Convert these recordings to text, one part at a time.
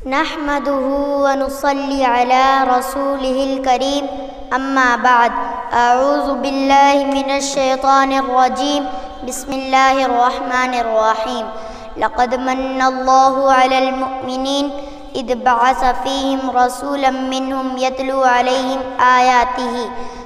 نحمده ونصلي على رسوله الكريم اما بعد اعوذ باللہ من الشیطان الرجیم بسم اللہ الرحمن الرحیم لقد من اللہ علی المؤمنین اذ بعث فیہم رسولا منہم یتلو علیہم آیاتہ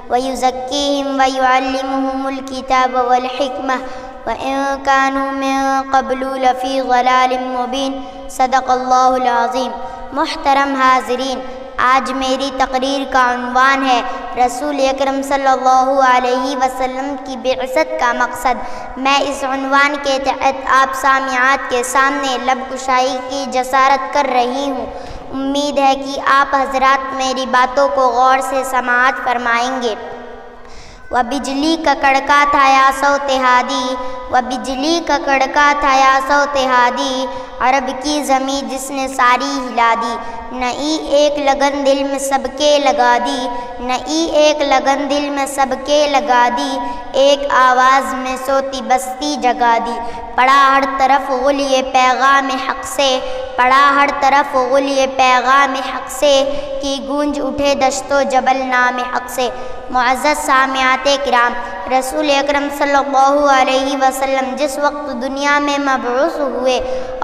ویزکیہم ویعلمہم الکتاب والحکمہ وَإِن كَانُوا مِن قَبْلُ لَفِي ضَلَالٍ مُبِينٍ صدق اللہ العظیم۔ محترم حاضرین، آج میری تقریر کا عنوان ہے رسول اکرم صلی اللہ علیہ وسلم کی بعثت کا مقصد۔ میں اس عنوان کے تحت آپ سامعات کے سامنے لب کشائی کی جسارت کر رہی ہوں۔ امید ہے کہ آپ حضرات میری باتوں کو غور سے سماعت فرمائیں گے۔ وہ بجلی کا کڑکا تھا یا صوت ہادی، وہ بجلی کا کڑکا تھا یا صوت ہادی، عرب کی زمین جس نے ساری ہلا دی، نئی ایک لگن دل میں سب کے لگا دی، نئی ایک لگن دل میں سب کے لگا دی، ایک آواز میں سوتی بستی جگا دی، پڑا ہر طرف غلیِ پیغام حق سے، پڑا ہر طرف غلیِ پیغام حق سے، کی گونج اٹھے دشت و جبل نام حق سے۔ معزز سامعات کرام، رسول اکرم صلی اللہ علیہ وسلم جس وقت دنیا میں مبعوث ہوئے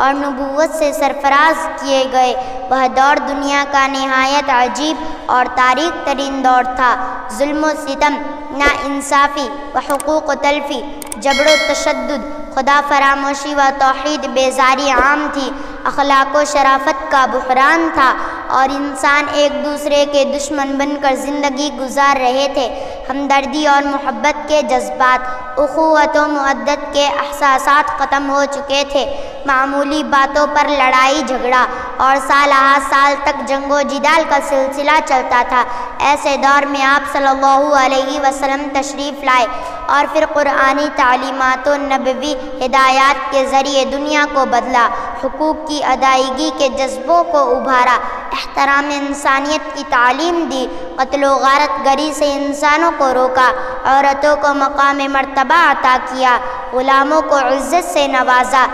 اور نبوت سے سرفراز کیے گئے، وہ دور دنیا کا نہایت عجیب اور تاریک ترین دور تھا۔ ظلم و ستم، ناانصافی و حقوق تلفی، جبر و تشدد، خدا فراموشی و توحید بیزاری عام تھی، اخلاق و شرافت کا بحران تھا اور انسان ایک دوسرے کے دشمن بن کر زندگی گزار رہے تھے۔ ہمدردی اور محبت کے جذبات، اخوت و مودت کے احساسات ختم ہو چکے تھے، معمولی باتوں پر لڑائی جھگڑا اور سالہ سال تک جنگ و جدال کا سلسلہ چلتا تھا۔ ایسے دور میں آپ صلی اللہ علیہ وسلم تشریف لائے اور پھر قرآنی تعلیمات و نبوی ہدایات کے ذریعے دنیا کو بدلا، حقوق کی ادائیگی کے جذبوں کو ابھارا، احترام انسانیت کی تعلیم دی، قتل و غارت گری سے انسانوں کو روکا، عورتوں کو مقام مرتبہ عطا کیا، غلاموں کو عزت سے نوازا،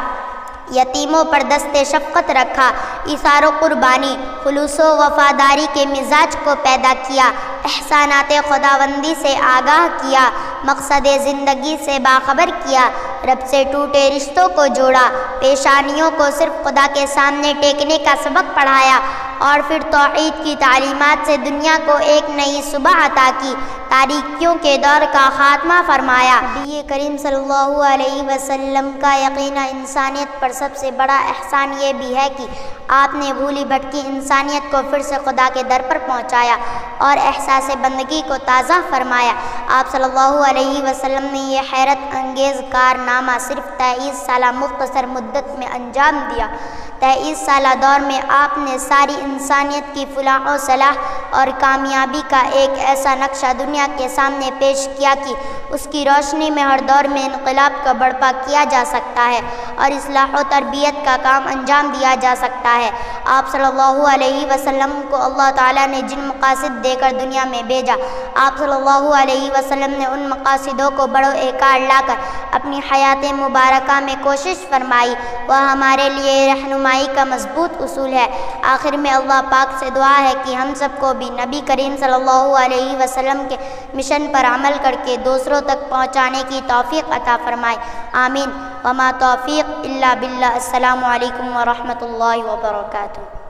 یتیموں پر دست شفقت رکھا، ایثار و قربانی، خلوص و وفاداری کے مزاج کو پیدا کیا، احسانات خداوندی سے آگاہ کیا، مقصد زندگی سے باخبر کیا، رب سے ٹوٹے رشتوں کو جوڑا، پیشانیوں کو صرف خدا کے سامنے ٹیکنے کا سبق پڑھایا اور پھر توحید کی تعلیمات سے دنیا کو ایک نئی صبح عطا کی، تاریکیوں کے دور کا خاتمہ فرمایا۔ نبی کریم صلی اللہ علیہ وسلم کا یقیناً انسانیت پر سب سے بڑا احسان یہ بھی ہے کہ آپ نے بھولی بھٹکی انسانیت کو پھر سے خدا کے در پر پہنچایا اور احساس بندگی کو تازہ فرمایا۔ آپ صلی اللہ علیہ وسلم نے یہ حیرت انگیز کارنامہ صرف 23 سالہ مختصر مدت میں انجام دیا۔ 23 سالہ دور میں آپ نے ساری انسانیت کی فلاح و صلاح اور کامیابی کا ایک ایسا نقشہ دنیا کے سامنے پیش کیا کہ اس کی روشنی میں ہر دور میں انقلاب کا برپا کیا جا سکتا ہے اور اصلاح و تربیت کا کام انجام دیا جا سکتا ہے۔ آپ صلی اللہ علیہ وسلم کو اللہ تعالیٰ نے جن مقاصد دے کر دنیا میں بھیجا، آپ صلی اللہ علیہ وسلم نے ان مقاصدوں کو بڑو کار لا کر اپنی حیات مبارکہ میں کوشش فرمائی، وہ ہمارے لیے رہنمائی کا مضبوط اصول ہے۔ آخر میں اللہ پاک سے دعا ہے کہ ہم سب کو بھی نبی کریم صلی اللہ علیہ وسلم کے مشن پر عمل کر کے دوسروں تک پہنچانے کی توفیق عطا فرمائے، آمین۔ وما توفیق الا باللہ۔ السلام علیکم ورحمۃ اللہ وبرکاتہ۔